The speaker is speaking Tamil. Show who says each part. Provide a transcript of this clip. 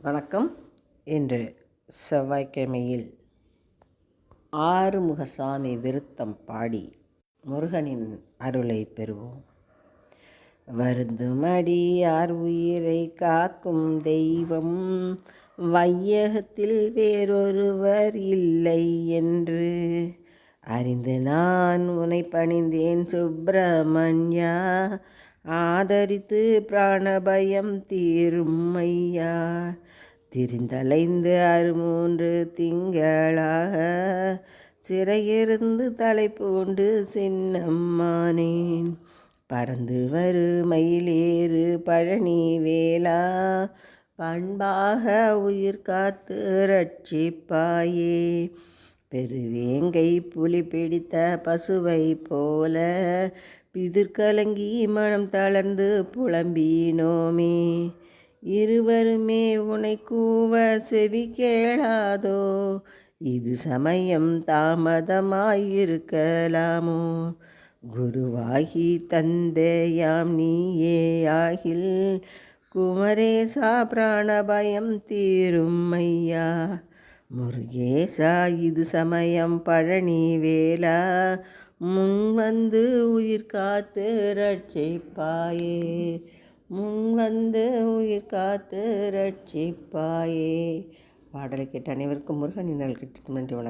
Speaker 1: வணக்கம். இன்று செவ்வாய்க்கிழமையில் ஆறுமுகசாமி விருத்தம் பாடி முருகனின் அருளை பெறுவோம். வருந்துமடியார் உயிரை காக்கும் தெய்வம் வையகத்தில் வேறொருவர் இல்லை என்று அறிந்து நான் உனை பணிந்தேன் சுப்பிரமணியா. ஆதரித்து பிராணபயம் தீரும் ஐயா. திரிந்தலைந்து 63 திங்களாக சிறையிருந்து தலைப்பூண்டு சின்னம்மானேன். பறந்து வரு மயிலேறு பழனி வேளா பண்பாக உயிர் காத்து ரட்சிப்பாயே. பெருவேங்கை புலி பிடித்த பசுவை போல பிதிர்கலங்கி மனம் தளர்ந்து புலம்பினோமே. இருவருமே உனை கூவ செவி கேளாதோ? இது சமயம் தாமதமாயிருக்கலாமோ? குருவாகி தந்தையாம் நீயே ஆகில் குமரேசா பிராணபயம் தீரும் ஐயா. முருகேசா இது சமயம் பழனி வேளா முன்வந்து உயிர் காத்து ரட்சிப்பாயே. முன்வந்து உயிர் காத்து ரட்சிப்பாயே. பாடலை கேட்ட அனைவருக்கும் முருகனின் நல் கிட்டும். நன்றி. வணக்கம்.